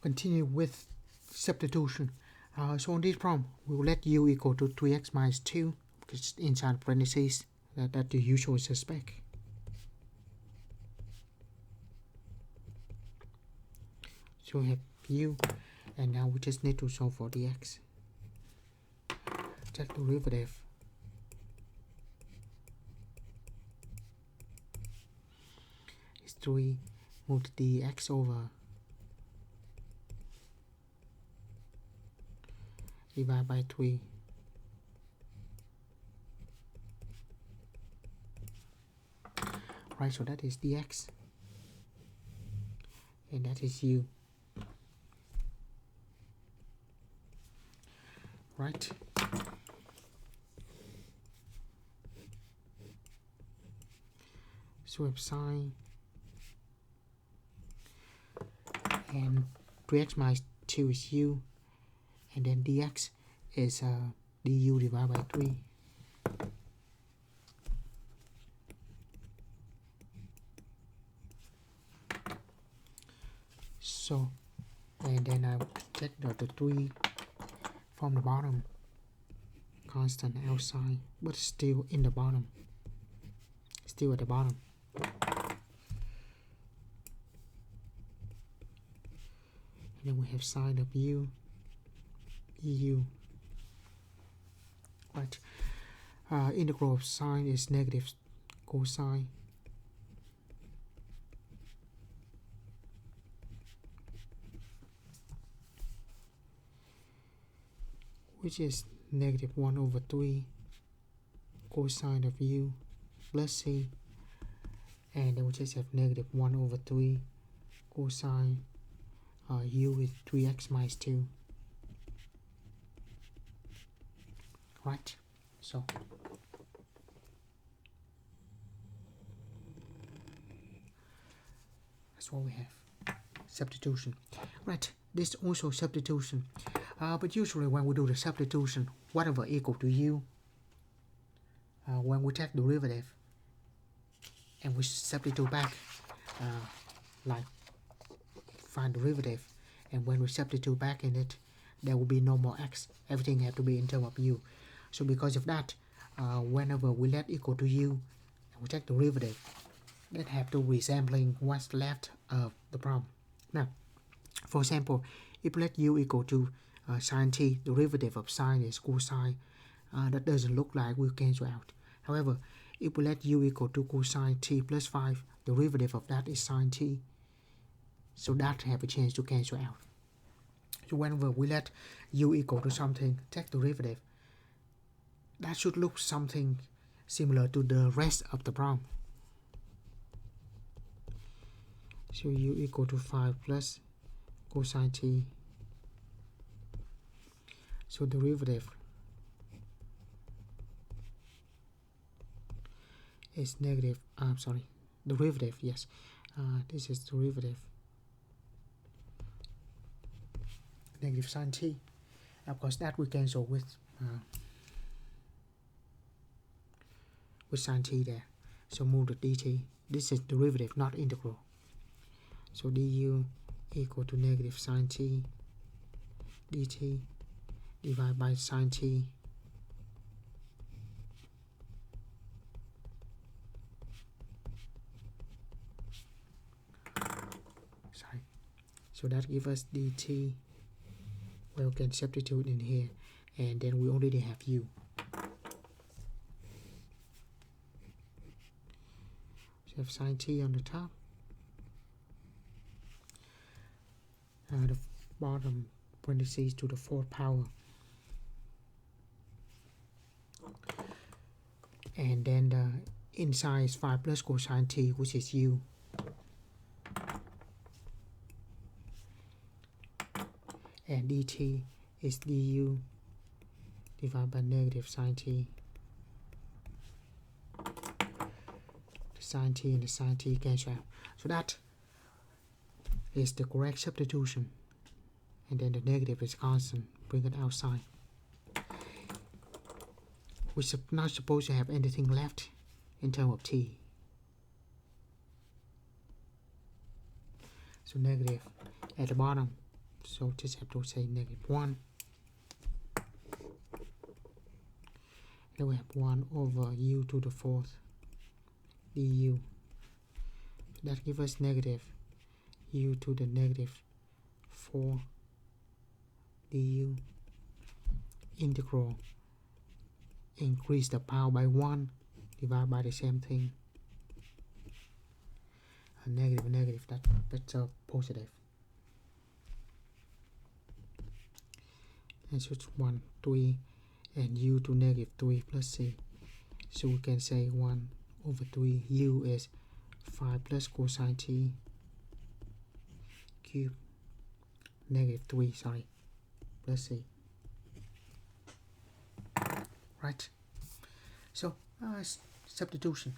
continue with substitution. So on this problem, we will let u equal to 3x minus 2, because inside parentheses, that's the usual suspect. So we have u, and now we just need to solve for the x. Take derivative. It's 3 move the x over, divide by 3. Right, so that is dx, and that is u. Right. So we have sine, and 3x minus 2 is u, and then dx is du divided by 3. So, and then I take the 3 from the bottom, constant outside, but still in the bottom, still at the bottom. And then we have sine of u, du. Right. Integral of sine is negative cosine. Which is negative 1 over 3 cosine of u plus c, and then we just have negative 1 over 3 cosine u with 3x minus 2. Right, so that's what we have. Substitution. Right, this also substitution. But usually when we do the substitution, whatever equal to u, when we take derivative and we substitute back, like find derivative, and when we substitute back in it, there will be no more x. Everything have to be in terms of u. So because of that, whenever we let equal to u and we take derivative, that have to resembling what's left of the problem. Now, for example, if we let u equal to sine t, derivative of sine is cosine, that doesn't look like we'll cancel out. However, if we let u equal to cosine t plus 5, derivative of that is sine t, so that have a chance to cancel out. So whenever we let u equal to something, take derivative, that should look something similar to the rest of the problem. So u equal to 5 plus cosine t. So derivative is negative, derivative, yes, this is derivative, negative sine t. Of course that we cancel with sine t there, so move the dt. This is derivative, not integral. So du equal to negative sine t dt divided by sine t so that gives us dt. We can substitute in here, and then we already have u. So have sine t on the top, the bottom parentheses to the 4th power, and then the inside is 5 plus cosine t, which is u. And dt is du divided by negative sine t. The sine t and the sine t cancel out. So that is the correct substitution. And then the negative is constant, bring it outside. We're not supposed to have anything left in terms of t. So negative at the bottom, So just have to say -1. Then we have 1 over u to the 4th du. That gives us negative u to the -4 du. Integral increase the power by 1, divide by the same thing. A negative, that's a positive. And so it's 1, 3, and u to -3 plus c. So we can say 1 over 3 u is 5 plus cosine t cube -3, sorry, plus c. Right? So substitution.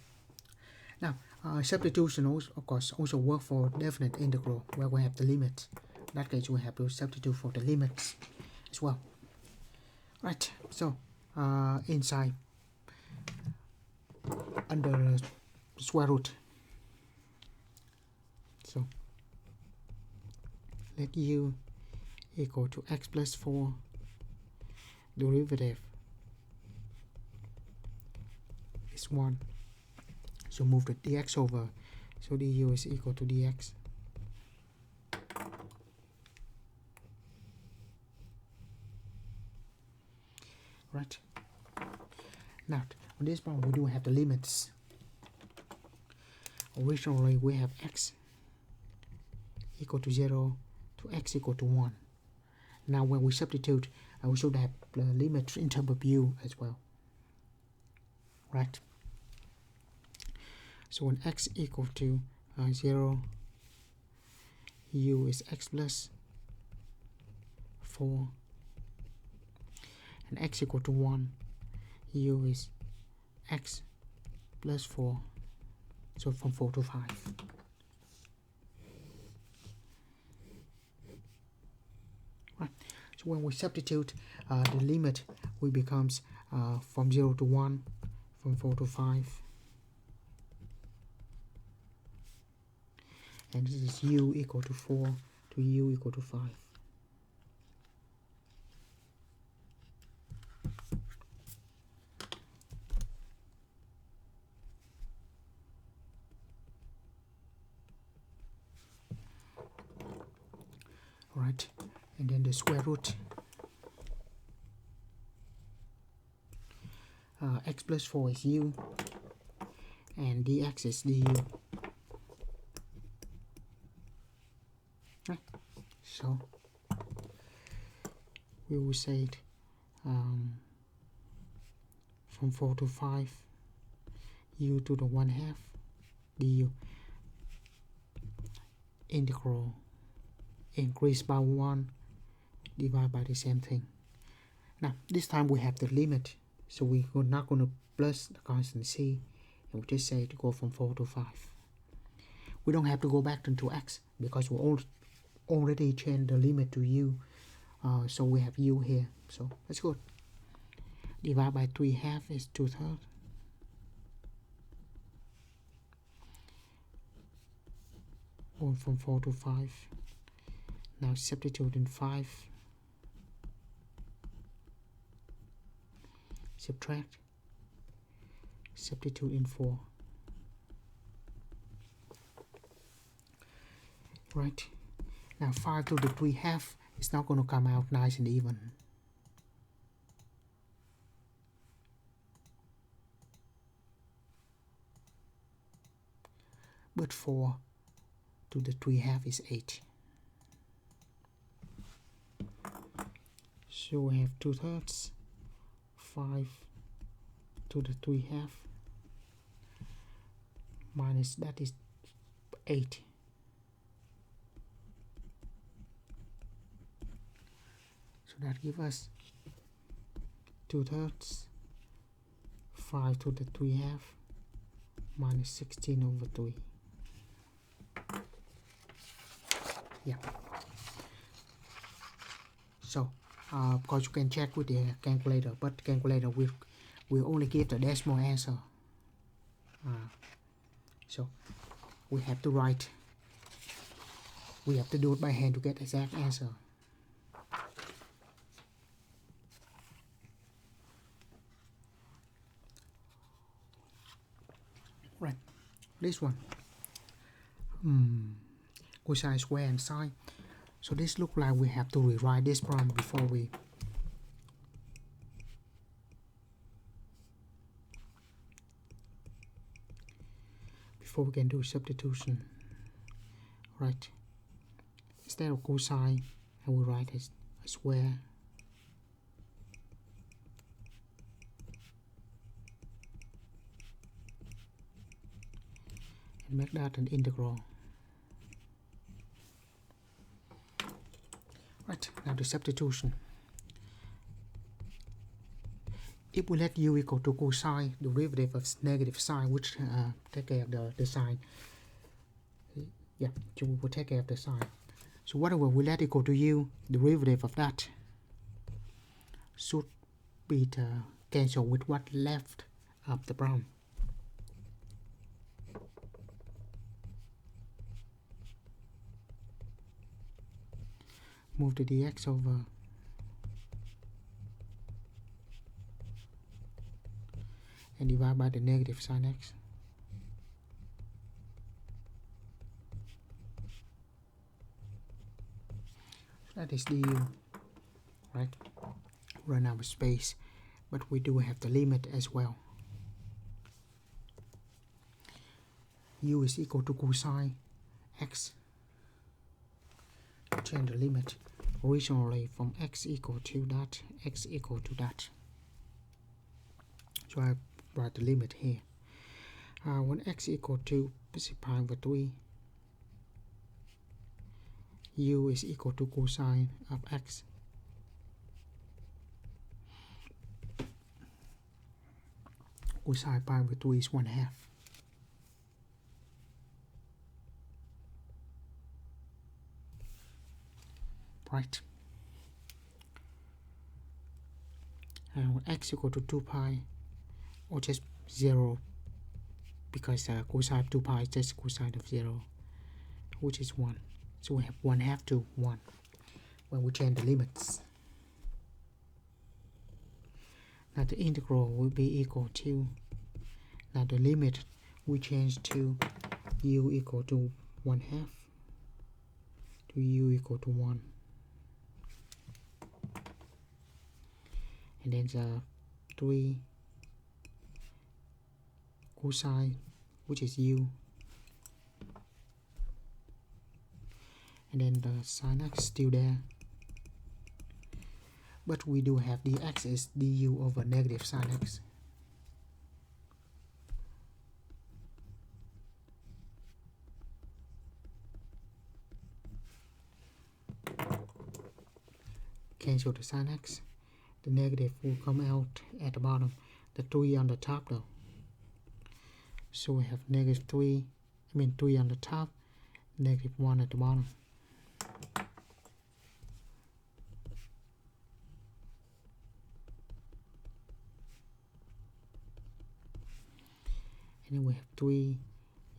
Now substitution also, of course, also work for definite integral where we have the limits. In that case, we have to substitute for the limits as well. Right, so inside under square root, so let u equal to x plus 4 derivative is 1, so move the dx over, so du is equal to dx. Right, now on this part we do have the limits. Originally we have x equal to 0 to x equal to 1. Now when we substitute, we should have the limits in terms of u as well. Right, so when x equal to 0, u is x plus 4, and x equal to 1, u is x plus 4, so from 4 to 5. Right, so when we substitute the limit, we becomes from 0 to 1, from 4 to 5, and this is u equal to 4 to u equal to 5. Right, and then the square root, x plus 4 is u, and dx is du. Right, so we will say it from 4 to 5, u to the 1/2 du. Integral increase by 1, divide by the same thing. Now this time we have the limit, so we're not going to plus the constant c, and we just say to go from 4 to 5. We don't have to go back into x because we already changed the limit to u, so we have u here, so that's good. Divide by 3/2 is 2/3. Going from 4 to 5. Now substitute in 5. Subtract. Substitute in 4. Right. Now 5 to the 3/2 is not going to come out nice and even. But 4 to the 3/2 is 8. So we have 2/3, 5 to the 3/2 minus that is 8. So that gives us 2/3, 5 to the 3/2 minus 16 over 3. Yeah. So of course you can check with the calculator, but calculator will only give the decimal answer. So we have to do it by hand to get exact answer. this one, cosine square and sine. So this look like we have to rewrite this problem before we can do substitution. Right, instead of cosine I will write as a square and make that an integral. Right, now the substitution. If we let u equal to cosine, the derivative of negative sine, which take care of the sine. Yeah, so we will take care of the sine. So whatever we let equal to u, the derivative of that should be cancelled with what left of the problem. Move the dx over and divide by the negative sine x. So that is du, right? Run out of space, but we do have the limit as well. U is equal to cosine x. Change the limit originally from x equal to that, x equal to that. So I write the limit here. When x equal to pi over 3, u is equal to cosine of x. Cosine pi over 3 is 1/2. Right. And when x equal to 2 pi, or just 0, because cosine of 2 pi is just cosine of 0, which is 1. So we have 1/2 to 1 when we change the limits. Now the integral will be equal to, now the limit we change to u equal to 1/2 to u equal to 1. And then the 3 cosine, which is u, and then the sine x still there, but we do have dx is du over negative sine x. Cancel the sine x, the negative will come out at the bottom, the 3 on the top though. So we have negative 3 on the top, negative 1 at the bottom. And then we have 3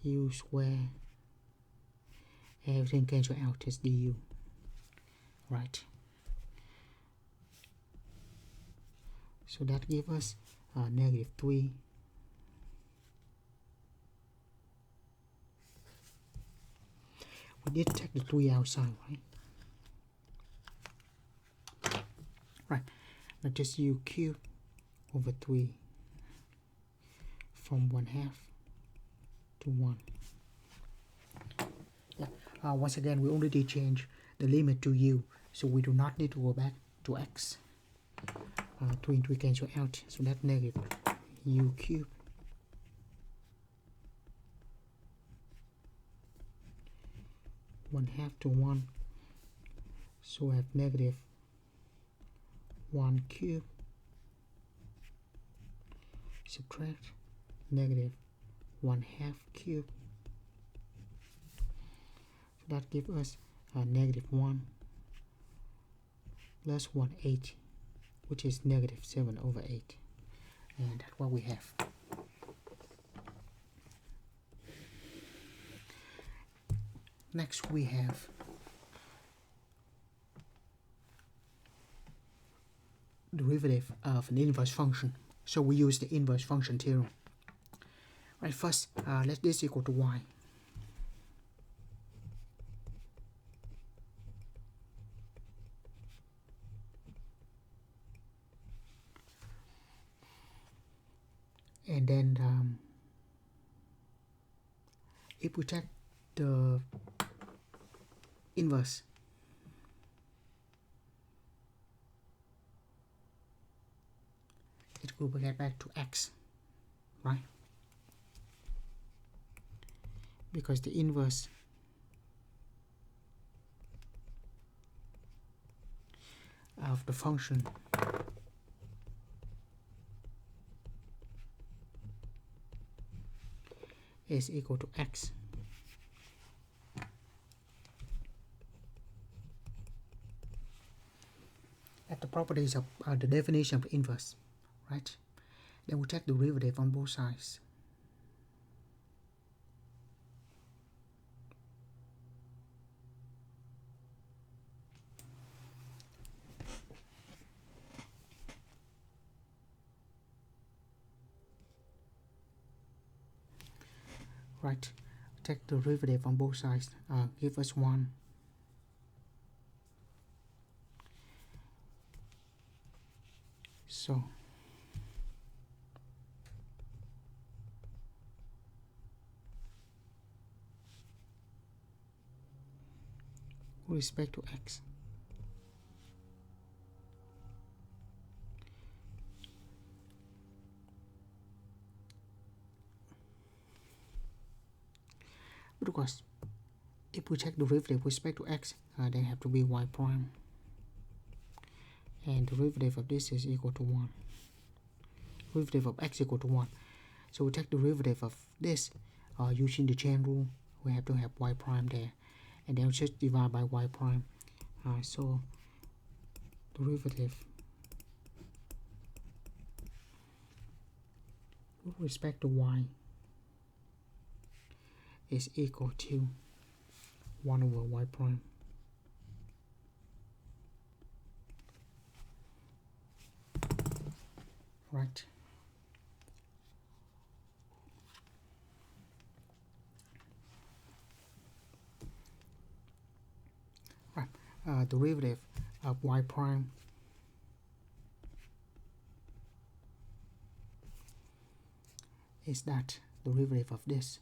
u squared. Everything cancel out as du. Right. So that gives us negative 3. We did take the 3 outside, right? Right. Now just u cubed over 3 from 1/2 to 1. Yeah. Once again, we already changed the limit to u, so we do not need to go back to x. 2 and 3 cancel out, so that's negative u cubed (1/2 to 1). So we have negative 1 cubed subtract negative 1/2 cubed. So that gives us negative 1 plus 1/8, which is negative 7 over 8. And that's what we have. Next we have derivative of an inverse function. So we use the inverse function theorem. Right, first, let this equal to y. And then if we take the inverse, it will get back to x, right? Because the inverse of the function is equal to x. At the properties of the definition of the inverse, right? Then we take the derivative on both sides. Right, take the derivative on both sides, give us 1. So with respect to x, because if we take the derivative with respect to x, they have to be y prime, and the derivative of this is equal to 1. Derivative of x equal to 1. So we take the derivative of this using the chain rule. We have to have y prime there, and then we just divide by y prime. So derivative with respect to y is equal to 1 over y prime. Right. Right. Derivative of y prime is that derivative of this.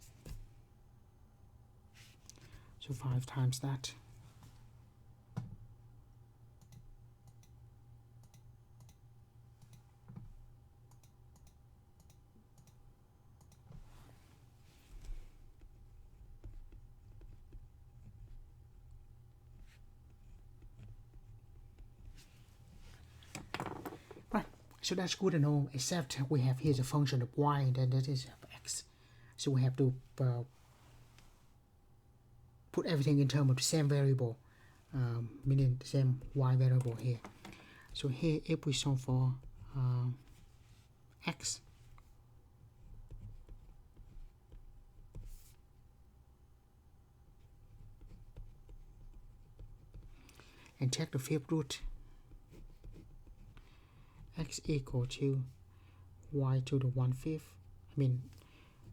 So 5 times that. Right. So that's good to know, except we have here the function of y, and then that is of x. So we have to put everything in terms of the same variable, meaning the same y variable here. So here, if we solve for x, and check the fifth root, x equal to y to the 1/5. I mean,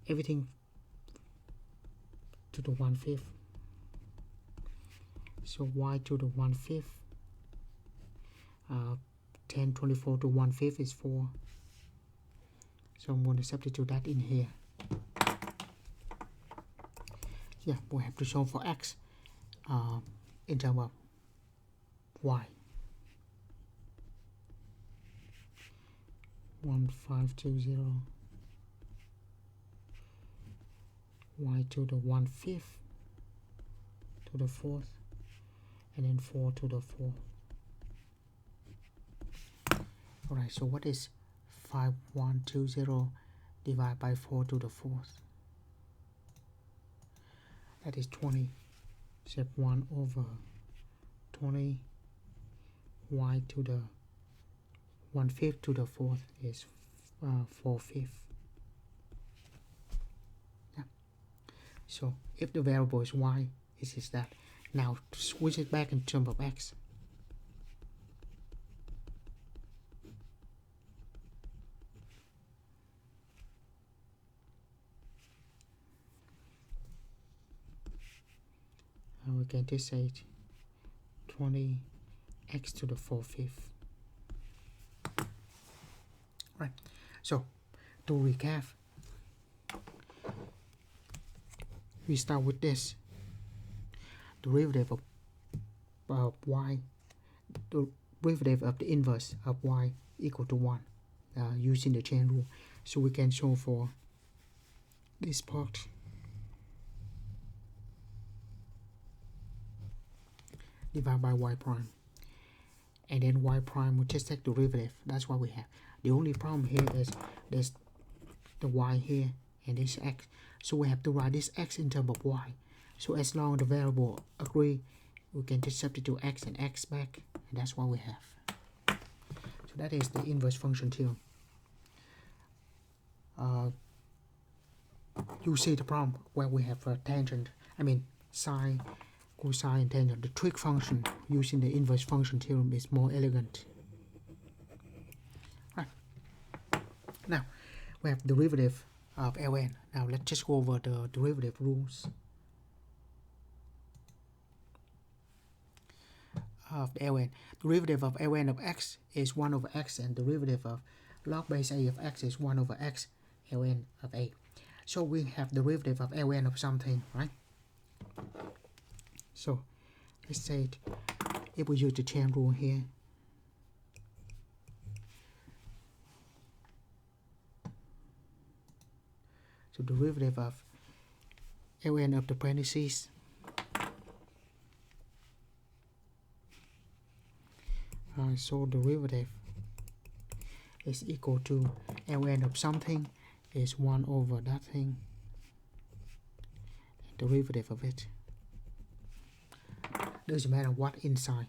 everything to the 1/5. So y to the 1/5, 10, 24 to 1/5 is 4. So I'm going to substitute that in here. Yeah, we have to solve for x in terms of y. 1520 y to the 1/5 to the 4th, and then 4 to the 4th. Alright, so what is 5120 divided by 4 to the 4th? That is 20. Step 1 over 20 y to the 1/5 to the 4th is 4/5. Yeah. So if the variable is y, it is that. Now switch it back in terms of x. we can just say 20x to the 4/5. Right, so to recap, we start with this derivative of y, the derivative of the inverse of y equal to 1 using the chain rule. So we can show for this part divided by y prime, and then y prime we just take derivative. That's what we have. The only problem here is there's the y here and this x, so we have to write this x in terms of y. So as long as the variable agree, we can just substitute x and x back, and that's what we have. So that is the inverse function theorem. You see the problem where we have a tangent, sine, cosine, tangent. The trig function using the inverse function theorem is more elegant. Right. Now we have derivative of ln. Now let's just go over the derivative rules of ln. Derivative of ln of x is 1 over x, and derivative of log base a of x is 1 over x ln of a. So we have derivative of ln of something, right? So let's say if we use the chain rule here, so derivative of ln of the parentheses so derivative is equal to ln of something is 1 over that thing, derivative of it. Doesn't matter what inside.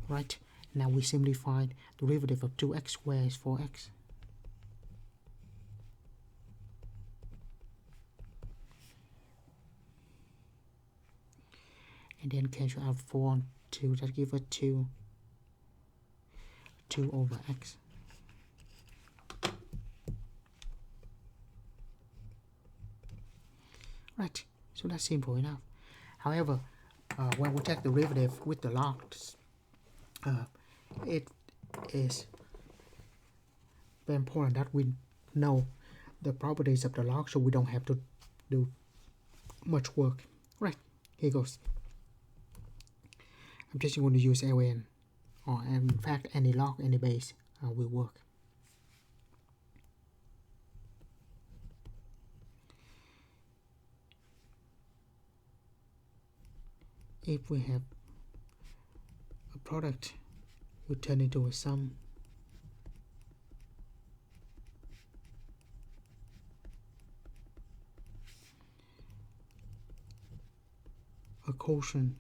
Right, now we simplify. Derivative of 2x squared is 4x. And then cancel out 4 and 2, that gives us 2 over x. Right, so that's simple enough. However, when we take the derivative with the logs, it is very important that we know the properties of the log, so we don't have to do much work. Right, here goes. I'm just going to use ln, or in fact any log, any base will work. If we have a product, we turn into a sum. A quotient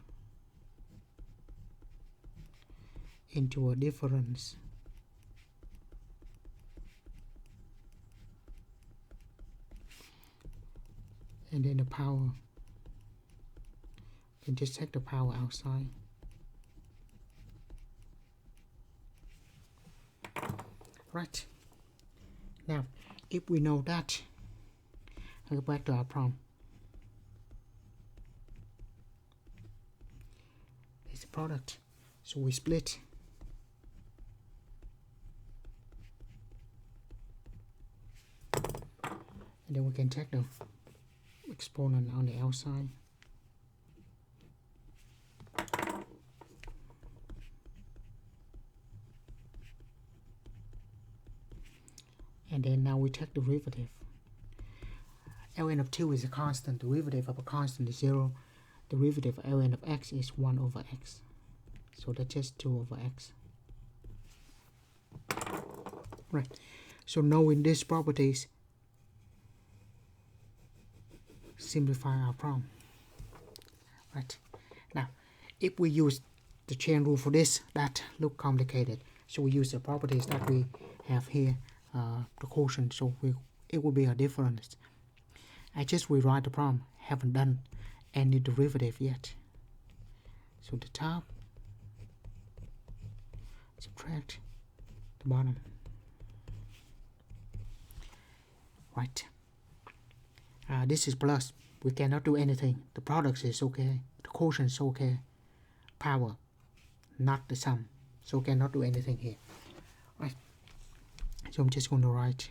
into a difference. And then the power, and just take the power outside. Right, now if we know that, I'll go back to our problem. It's a product, so we split. And then we can take the exponent on the outside. And then now we take derivative. ln of 2 is a constant. Derivative of a constant is 0. Derivative of ln of x is 1 over x. So that's just 2 over x. Right. So knowing these properties, simplify our problem. Right. Now, if we use the chain rule for this, that look complicated. So we use the properties that we have here, the quotient. So it will be a difference. I just rewrite the problem. Haven't done any derivative yet. So the top, subtract the bottom. right? This is plus. We cannot do anything. The product is okay. The quotient is okay. Power, not the sum. So cannot do anything here. Right. So I'm just going to write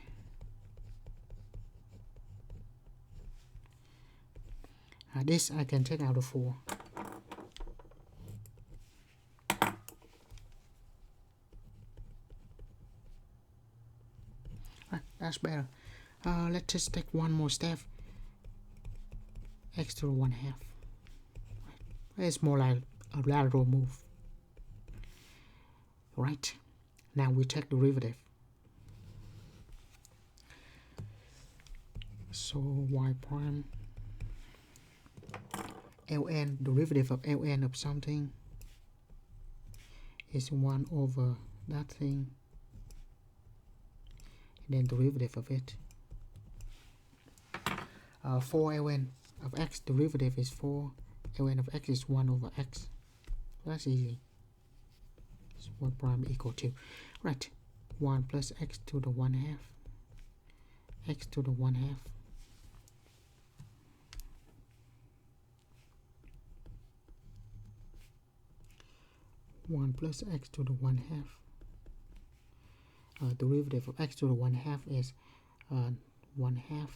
this. I can take out the 4. Right, that's better. Let's just take one more step. X to the 1/2. Right. It's more like a lateral move. Right. Now we take derivative. So y prime ln, derivative of ln of something is 1 over that thing, and then derivative of it. 4 ln of x, derivative is 4, ln of x is 1 over x. That's easy. So y prime equal to, right, 1 plus x to the 1/2, x to the 1/2. 1 plus x to the 1/2. Derivative of x to the 1/2 is 1/2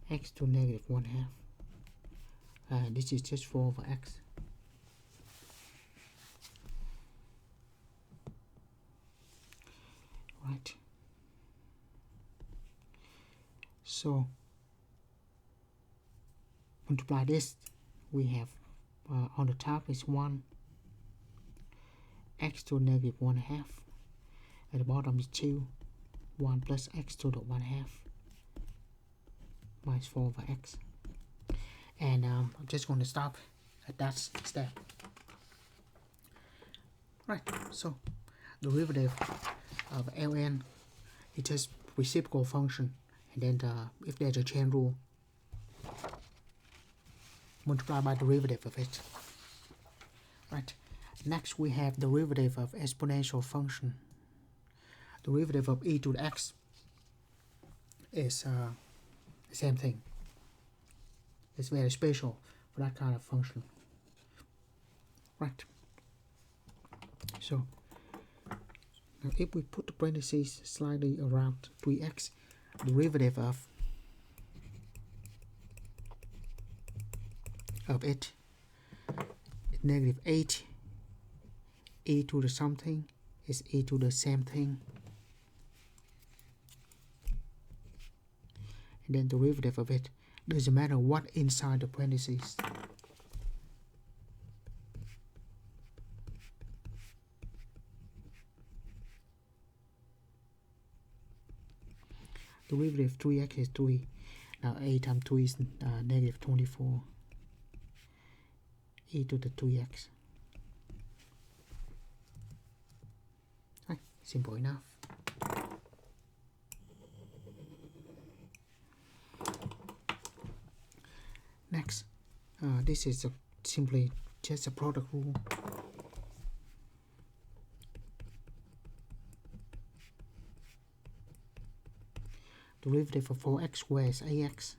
x to negative 1/2. This is just 4 over x. Right. So multiply this. We have on the top is 1 x to negative 1/2. At the bottom is 2, 1 plus x to the 1/2 minus 4 over x. And I'm just going to stop at that step. Right, so derivative of ln is just reciprocal function, and then if there's a chain rule, multiply by derivative of it. Right. Next we have derivative of exponential function. Derivative of e to the x is the same thing. It's very special for that kind of function. Right. So now if we put the parentheses slightly around 3x, derivative of it is negative 8 e to the something is e to the same thing, and then derivative of it doesn't matter what inside the parentheses. Derivative of 3x is 3. Now 8 times 3 is negative 24 e to the 3x. Right, simple enough. Next, this is simply just a product rule. Derivative of 4x squared is ax,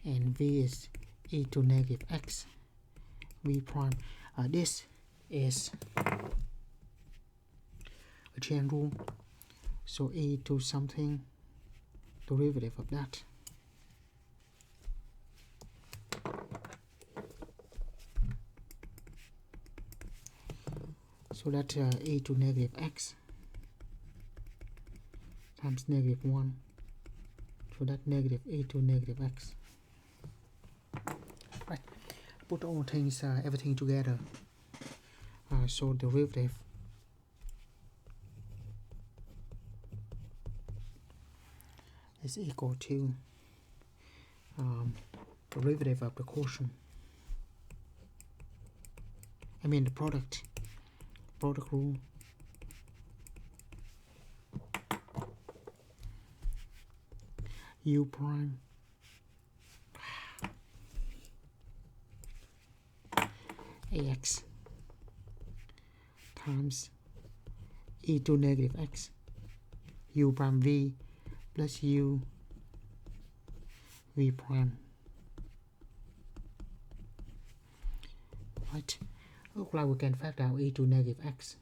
and v is e to negative x, v prime. This is a chain rule, so e to something, derivative of that. So that's e to negative x times negative 1. So that's negative e to negative x. Right. Put all things, everything together. So derivative is equal to derivative of the quotient. I mean the product rule. U prime ax times e to negative x, u prime v plus u v prime. Right, look like we can factor out e to negative x.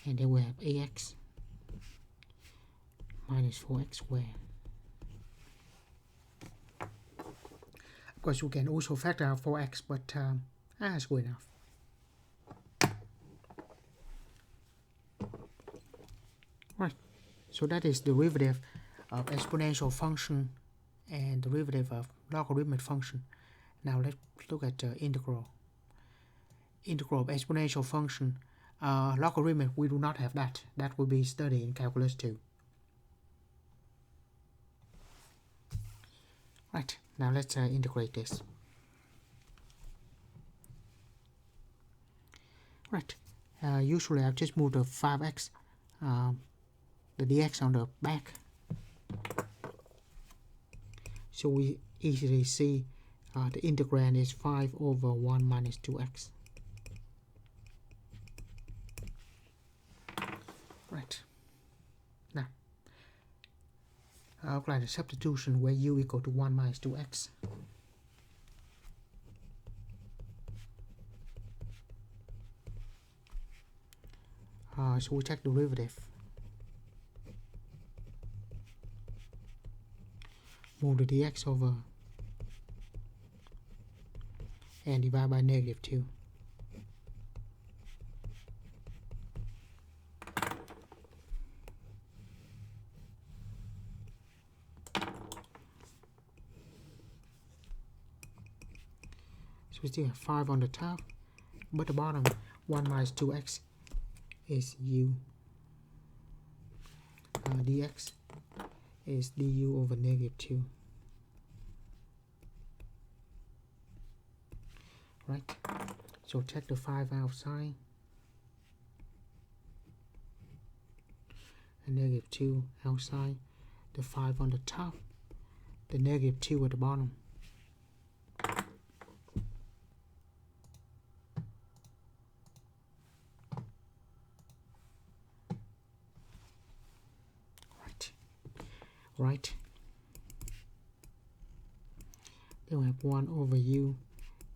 And then we have ax minus 4x squared. Of course, we can also factor out 4x, but that's good enough. Right, so that is derivative of exponential function and derivative of logarithmic function. Now let's look at integral. Integral of exponential function. Logarithmic, we do not have that. That will be studied in calculus 2. Right, now let's integrate this. Right, usually I've just moved the 5x, the dx on the back, so we easily see the integrand is 5 over 1 minus 2x. Right, now I'll apply the substitution where u equal to 1 minus 2x. So we take derivative. Move the dx over and divide by negative 2. So we still have 5 on the top, but the bottom 1 minus 2x is u. Dx is du over negative 2. Right, so take the 5 outside and negative 2 outside, the 5 on the top, the negative 2 at the bottom. Right, then we have 1 over u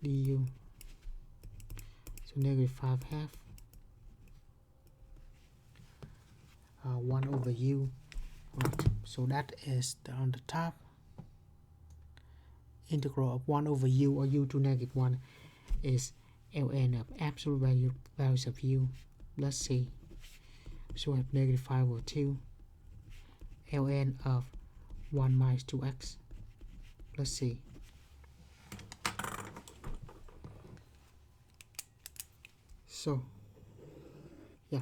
du, so negative 5 half, 1 over u. Right, so that is on the top. Integral of 1 over u, or u to negative 1, is ln of absolute values of u plus c. So we have negative 5 over 2 ln of 1 minus 2x plus c. So yeah,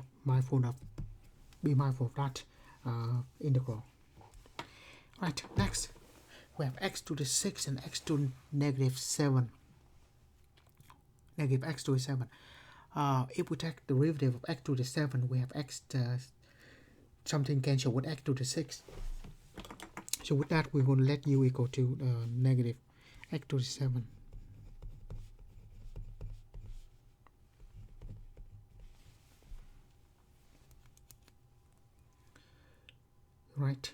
be mindful of that integral. Right, next we have x to the 6 and x to negative 7. Negative x to the 7. If we take the derivative of x to the 7, we have x something cancel with x to the 6. So with that, we're going to let u equal to negative x to the 7. Right,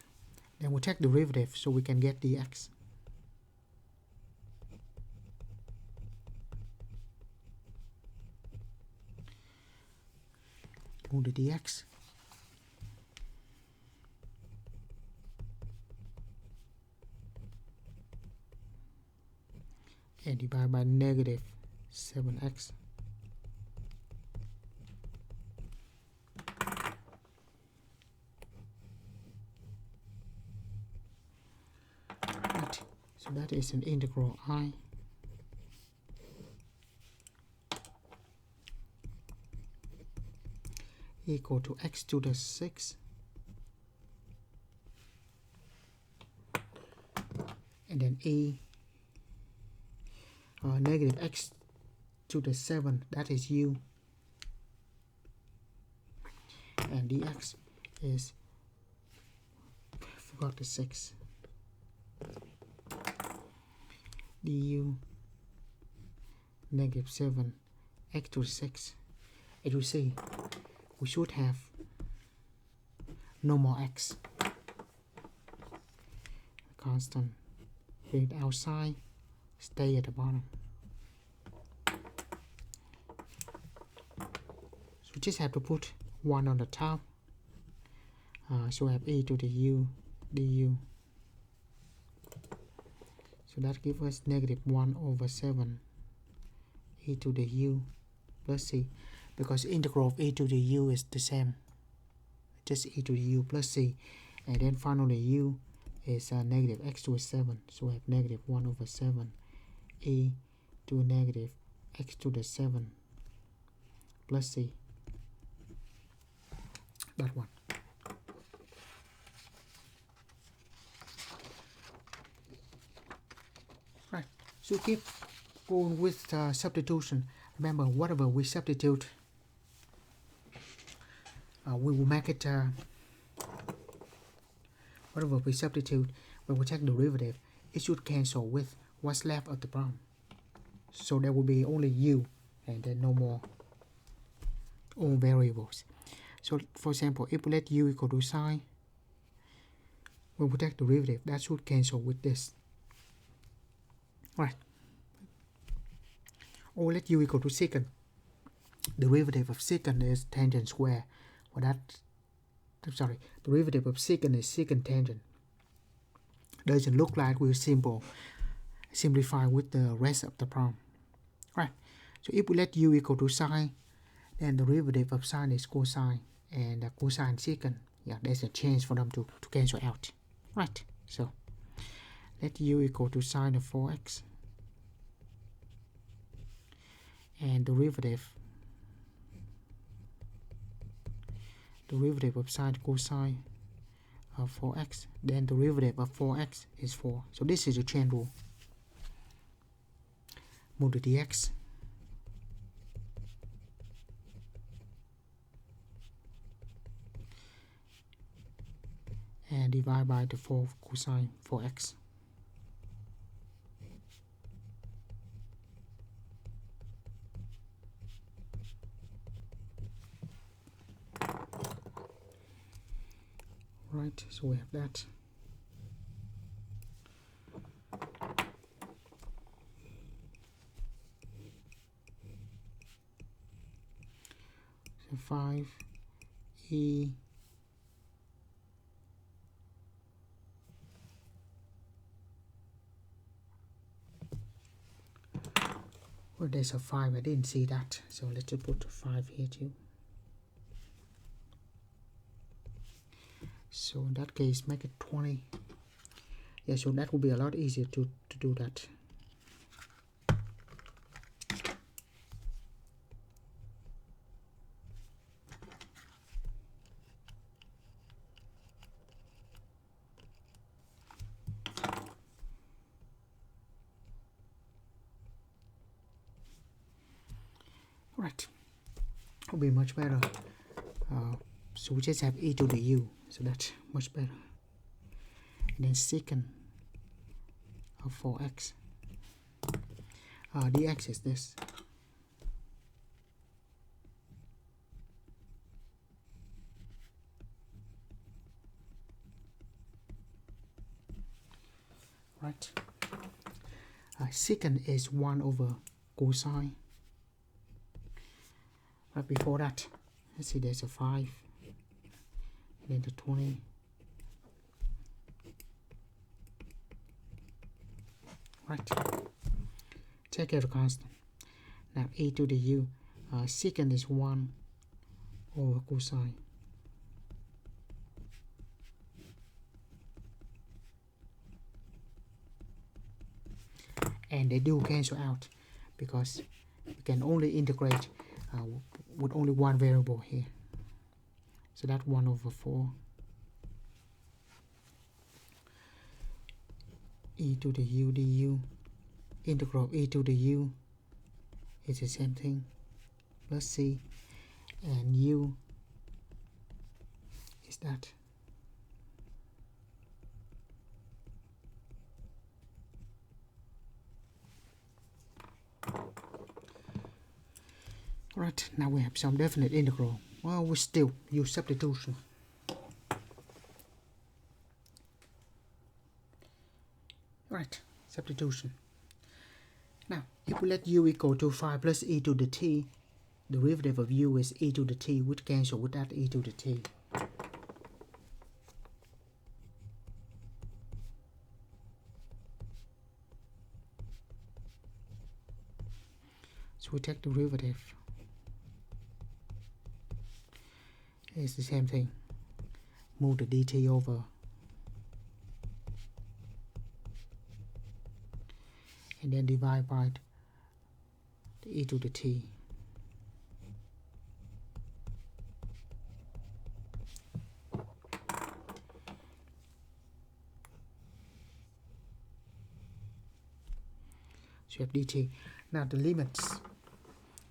then we take the derivative so we can get dx. Move the dx. And divide by negative 7x. Right, so that is an integral I equal to x to the 6 and then a negative x to the 7, that is u, and dx is, forgot the 6, du negative 7 x to the 6. As you see, we should have no more x. Constant, bring it outside, stay at the bottom. So we just have to put 1 on the top. So we have e to the u du. So that gives us -1/7 e to the u plus c, because integral of e to the u is the same, just e to the u plus c, and then finally u is negative x to the 7, so we have -1/7 e to negative x to the 7 plus c, that one. Right, so keep going with substitution. Remember, whatever we substitute, we will make it, whatever we substitute, when we take derivative, it should cancel with what's left of the problem. So there will be only u, and then no more all variables. So for example, if we let u equal to psi, when we take derivative, that should cancel with this. Right. Or let u equal to secant. Derivative of secant is tangent square. Well, I'm sorry, derivative of secant is secant tangent. Doesn't look like we'll simplify with the rest of the problem. Right. So if we let u equal to sine, then the derivative of sine is cosine, and cosine secant. Yeah, there's a chance for them to cancel out. Right. So let u equal to sine of 4x, and derivative of sine cosine of 4x, then derivative of 4x is 4. So this is a chain rule. Move the dx, and divide by the 4 cosine 4x. Right, so we have that. So 5 e well, there's a 5, I didn't see that, so let's just put 5 here too. So in that case, make it 20. Yeah, so that will be a lot easier to do that. Right, will be much better. So we just have e to the u, so that's much better. And then secant of 4x, dx is this. Right, secant is 1/cosine. Right before that, let's see, there's a 5, and then the 20. Right, take care of the constant. Now e to the u, secant is 1/cosine. And they do cancel out, because we can only integrate with only one variable here. So that 1/4 e to the u du, integral of e to the u is the same thing, plus c, and u is that. Alright, now we have some definite integral. Well, we still use substitution. Right, substitution. Now, if we let u equal to 5 plus e to the t, derivative of u is e to the t, which cancel with that e to the t. So we take derivative. It's the same thing. Move the dt over. And then divide by the e to the t. So you have dt. Now the limits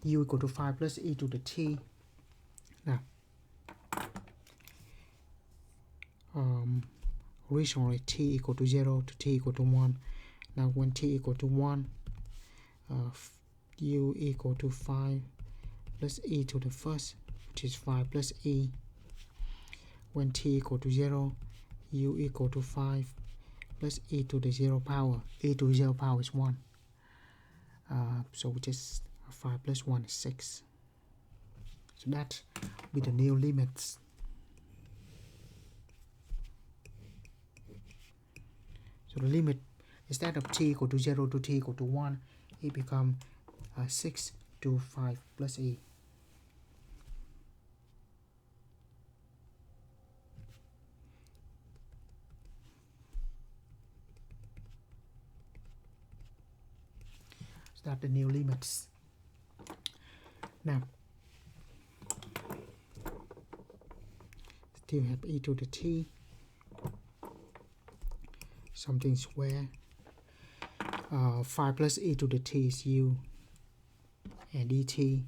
u equal to 5 plus e to the t. Now, originally t equal to 0 to t equal to 1. Now when t equal to 1, u equal to 5 plus e to the first, which is 5 plus e. When t equal to 0, u equal to 5 plus e to the 0 power. E to the 0 power is 1. So we just 5 plus 1 is 6. So that will be the new limits. So the limit, instead of t equal to 0 to t equal to 1, it becomes 6 to 5 plus e. So that's the new limits. Now, still have e to the t, something square. 5 plus e to the t is u, and dt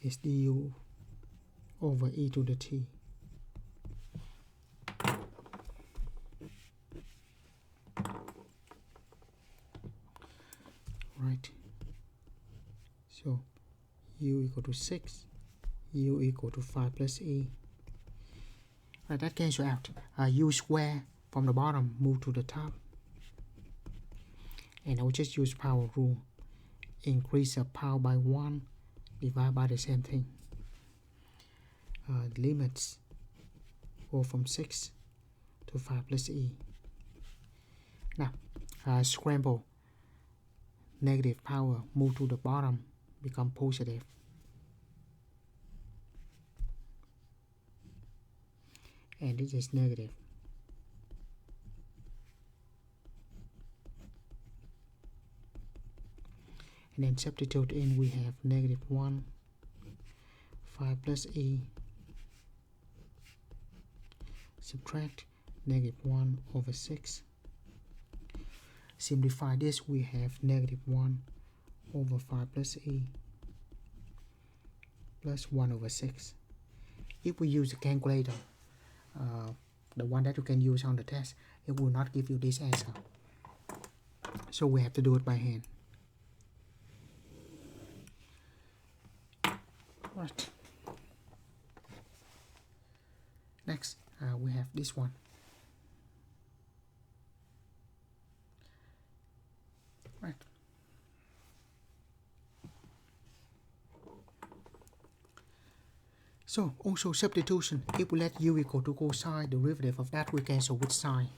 is du over e to the t. Right. So u equal to 6, u equal to 5 plus e. Right, that cancel out. U square from the bottom move to the top. And I will just use power rule. Increase the power by 1, divide by the same thing. The limits go from 6 to 5 plus e. Now, scramble. Negative power move to the bottom, become positive. And this is negative. And then substitute in, we have negative 1, 5 plus e, subtract negative 1 over 6. Simplify this, we have negative 1 over 5 plus e plus 1 over 6. If we use a calculator, the one that you can use on the test, it will not give you this answer. So we have to do it by hand. Right. Next, we have this one. Right. So also substitution. If we let u equal to cosine, derivative of that we cancel with sine.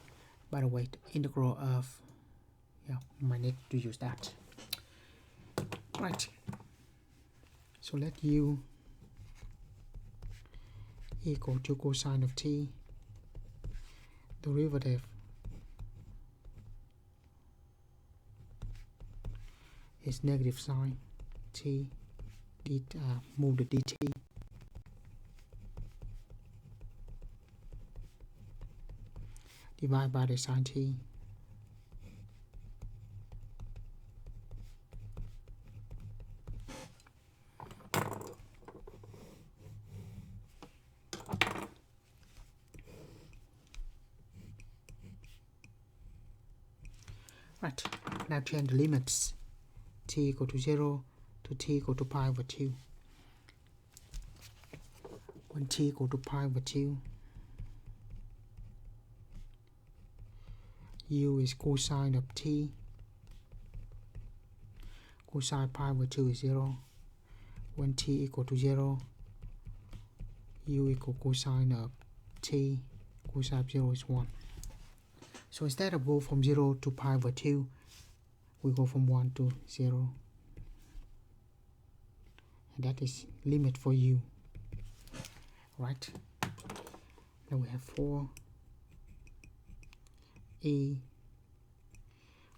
By the way, the integral of, we might need to use that. Right. So let u equal to cosine of t, derivative is negative sine t, move the dt, divide by the sine t. Right, now change the limits. T equal to 0 to t equal to pi over 2. when t equal to pi over 2, u is cosine of t, cosine pi over 2 is 0, when t equal to 0, u equal cosine of t, cosine of 0 is 1. So instead of go from 0 to pi over 2, we go from 1 to 0. And that is limit for u. Right? Now we have 4 e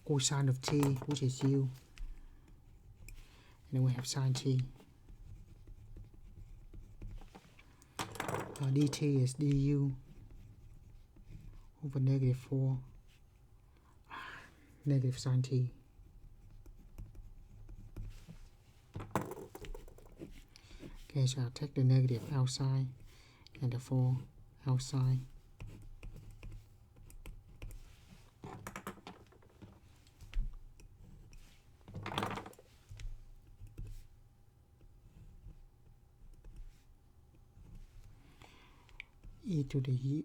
cosine of t, which is u. And then we have sine t. Dt is du over negative 4 negative sine t. Okay, so I'll take the negative outside and the 4 outside. E to the u,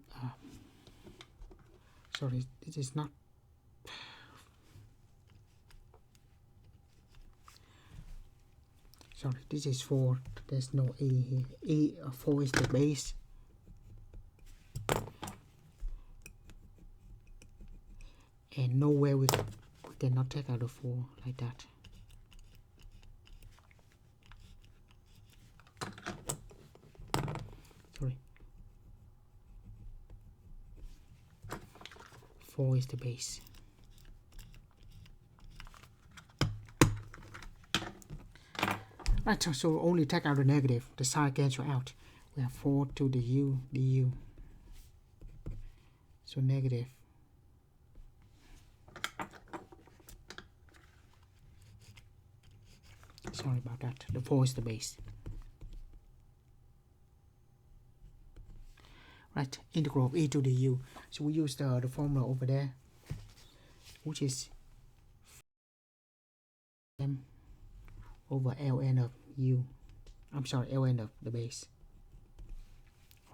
sorry, this is not, sorry, this is 4, there's no e here. 4 is the base, and nowhere we cannot take out the 4 like that. Sorry, 4 is the base. Right, so only take out the negative, the sign cancel out. We have 4 to the u du. So negative. Sorry about that. The 4 is the base. Right, integral of e to the u. So we use the formula over there, which is m over ln of u. I'm sorry, ln of the base.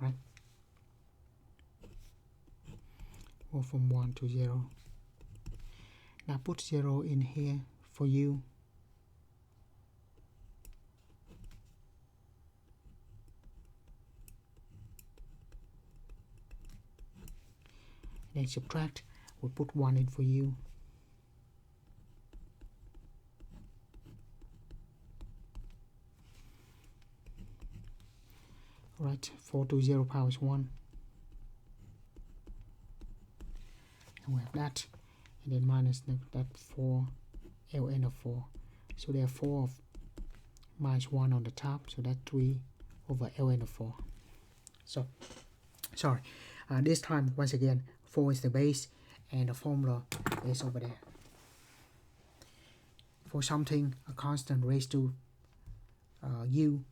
Right? Go from 1 to 0. Now put 0 in here for u. Then subtract, we'll put 1 in for u. Right, 4 to 0 power is 1. And we have that, and then minus that 4 ln of 4. So there are 4 of minus 1 on the top, so that's 3 over ln of 4. So, sorry, this time, once again, 4 is the base, and the formula is over there. For something, a constant raised to u,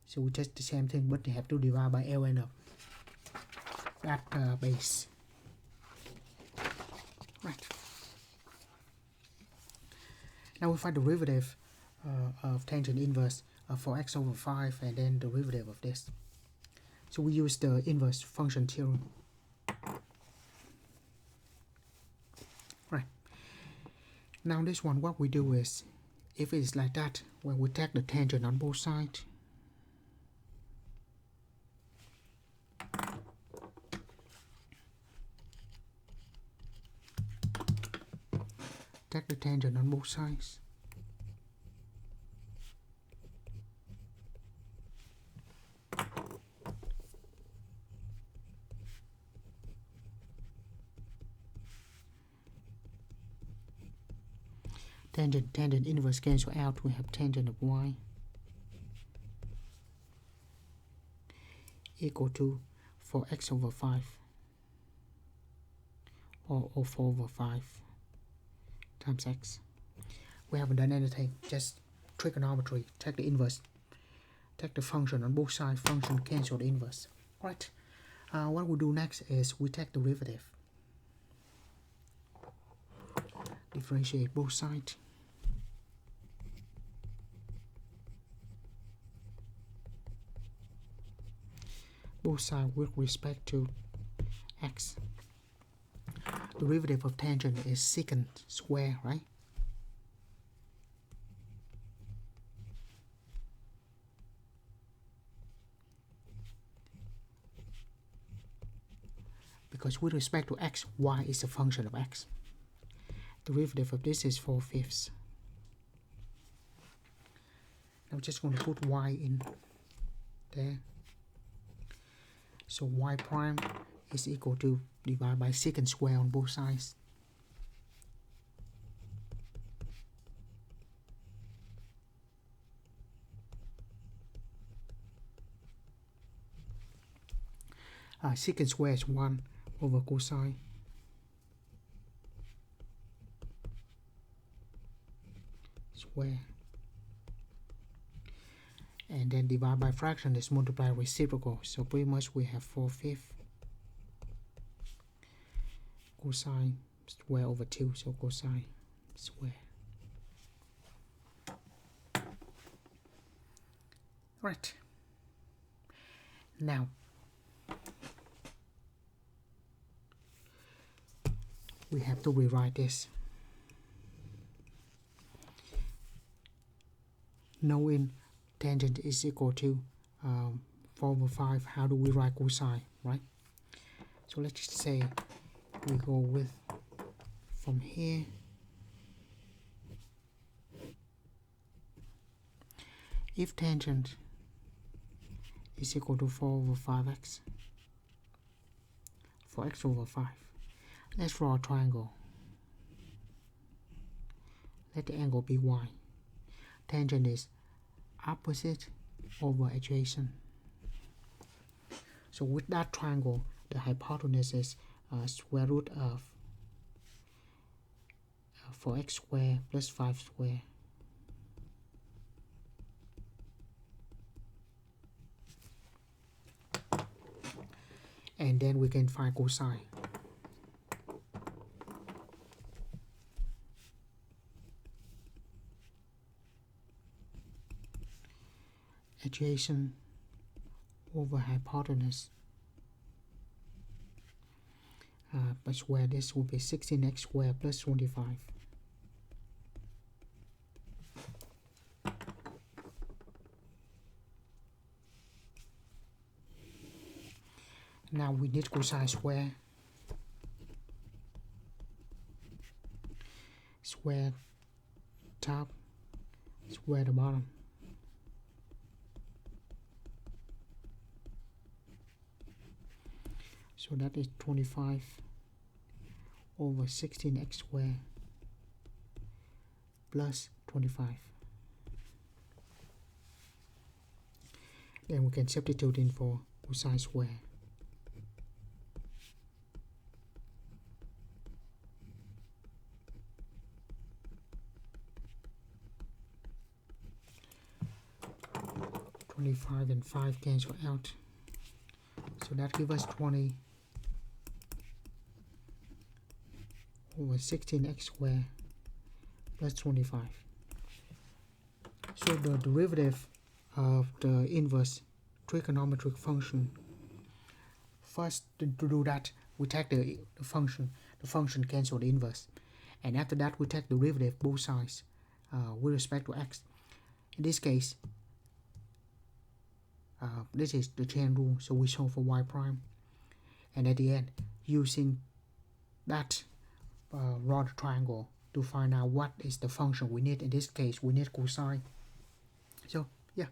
so we test the same thing, but they have to divide by ln of that base. Right. Now we find the derivative of tangent inverse for x over 5, and then the derivative of this. So we use the inverse function theorem. Right. Now this one, what we do is, if it's like that, when we take the tangent on both sides, take the tangent on both sides. Tangent inverse cancel out, we have tangent of y equal to, for x over 5, or 4 over 5 times x. We haven't done anything, just trigonometry. Take the inverse, take the function on both sides, function cancel the inverse. Right. What we do next is we take the derivative, differentiate both sides. both sides with respect to x. Derivative of tangent is secant square, right? Because with respect to x, y is a function of x. Derivative of this is 4/5. I'm just going to put y in there. So y prime is equal to divided by secant square on both sides. Secant square is 1 over cosine square. And then divide by fraction is multiply reciprocal. So pretty much we have 4/5 cosine square over 2. So cosine square. Right. Now, we have to rewrite this. Knowing tangent is equal to 4/5, how do we write cosine, right? So let's just say we go with from here. If tangent is equal to 4/5x for x over 5, let's draw a triangle. Let the angle be y. Tangent is opposite over adjacent. So with that triangle, the hypotenuse is square root of 4x squared plus 5 squared. And then we can find cosine. Adjacent over hypotenuse. By square, this will be 16x squared plus 25. Now we need cosine square. Square top, square the bottom. So that is 25 over 16x squared plus 25. Then we can substitute in for cosine square. (25) and 5 cancel out. So that gives us 20 over 16x squared plus 25. So the derivative of the inverse trigonometric function, first to do that, we take the function cancel the inverse, and after that we take the derivative both sides with respect to x. In this case, this is the chain rule, so we solve for y prime, and at the end, using that draw the triangle to find out what is the function we need. In this case, we need cosine. So yeah,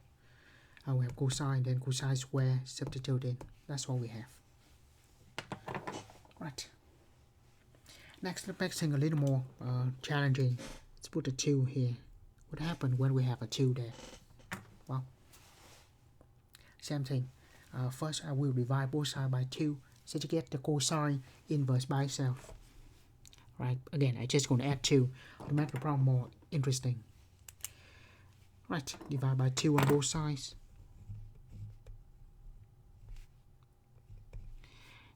we have cosine, then cosine square, substitute in. That's all we have. Right. Next, let's make things a little more challenging. Let's put a 2 here. What happens when we have a 2 there? Well, same thing. First, I will divide both sides by 2, so to get the cosine inverse by itself. Right. Again, I'm just going to add 2 to make the problem more interesting. Right. Divide by 2 on both sides.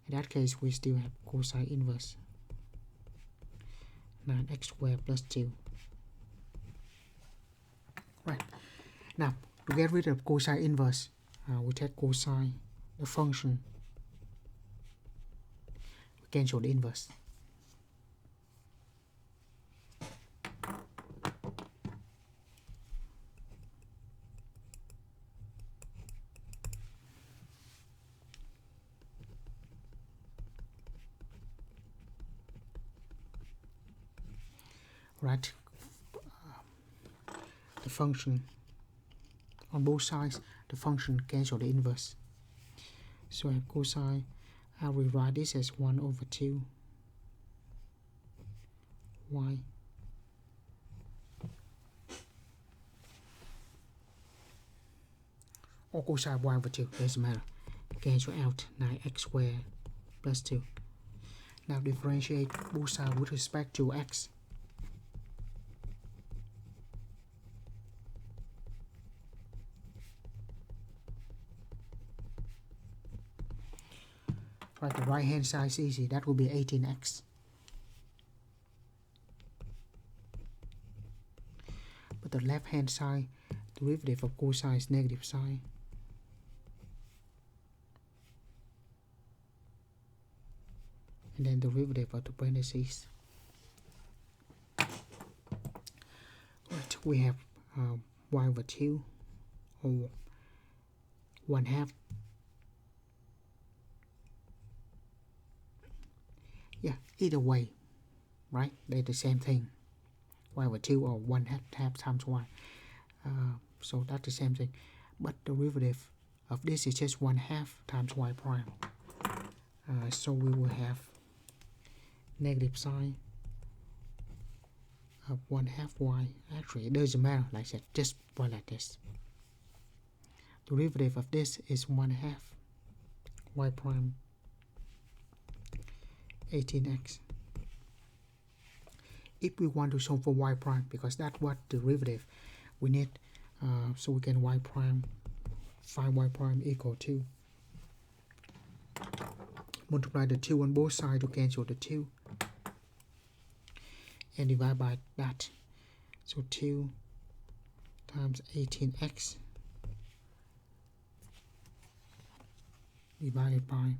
In that case, we still have cosine inverse 9x squared plus 2. Right. Now, to get rid of cosine inverse, we take cosine the function, we cancel the inverse. Right, the function on both sides, the function cancel the inverse. So I cosine, I will write this as 1 over 2 y or cosine y over 2, doesn't matter. Cancel out 9x squared plus 2. Now differentiate both sides with respect to x. Right, the right hand side is easy, that will be 18x. But the left hand side, derivative of cosine is negative sine. And then derivative of the parentheses. Right, we have y over 2 or 1/2. Yeah, either way, right? They're the same thing. Y over 2 or 1/2 times y. So that's the same thing. But the derivative of this is just 1/2 times y prime. So we will have negative sine of 1/2 y. Actually, it doesn't matter like that, just write like this. Derivative of this is 1/2 y prime 18x. If we want to solve for y prime, because that's what derivative we need, so we can find y prime equal to multiply the 2 on both sides to cancel the 2 and divide by that. So 2 times 18x divided by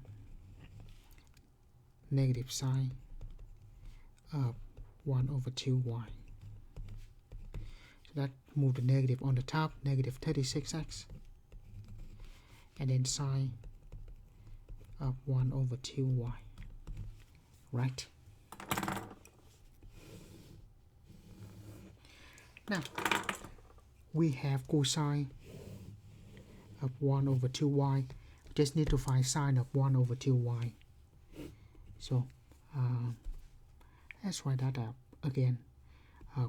negative sine of 1 over 2y. So that move the negative on the top, negative 36x, and then sine of 1 over 2y. Right. Now we have cosine of 1 over 2y. Just need to find sine of 1 over 2y. So let's write that up again.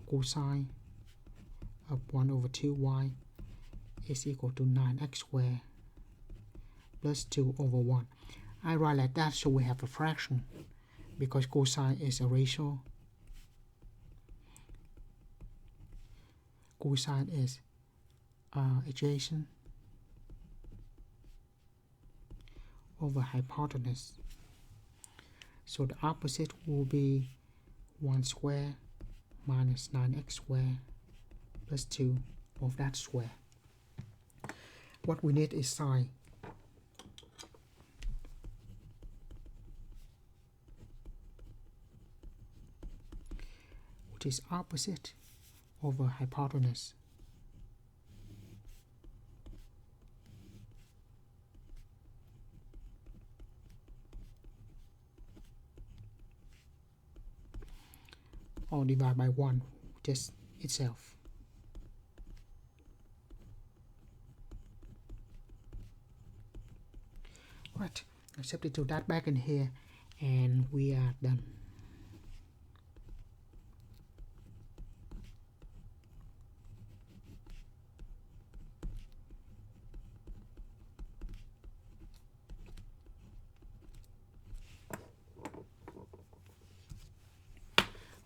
Cosine of 1 over 2y is equal to 9x squared plus 2 over 1. I write like that so we have a fraction, because cosine is a ratio. Cosine is adjacent over hypotenuse. So the opposite will be 1 square minus 9x squared plus 2 of that square. What we need is sine. Which is opposite over hypotenuse. Or divide by 1, just itself. Right, I substitute that back in here and we are done.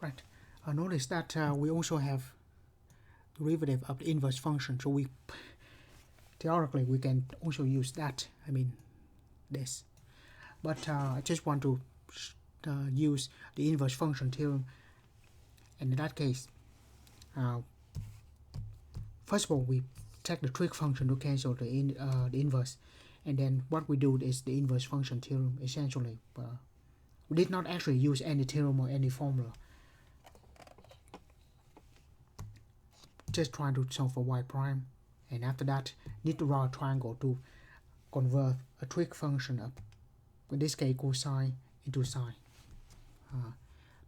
Right, notice that we also have derivative of the inverse function, so we theoretically we can also use that, this. But I just want to use the inverse function theorem, and in that case, first of all, we take the trig function to cancel the inverse, And then what we do is the inverse function theorem essentially. We did not actually use any theorem or any formula. Just trying to solve for y prime, and after that need to draw a triangle to convert a trig function of, in this case, cosine into sine.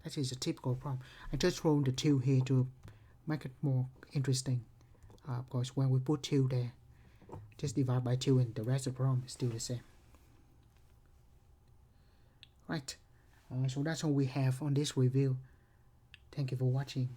That is a typical problem. I just throw the 2 here to make it more interesting. Because when we put 2 there, just divide by 2 and the rest of the problem is still the same. Right. So that's all we have on this review. Thank you for watching.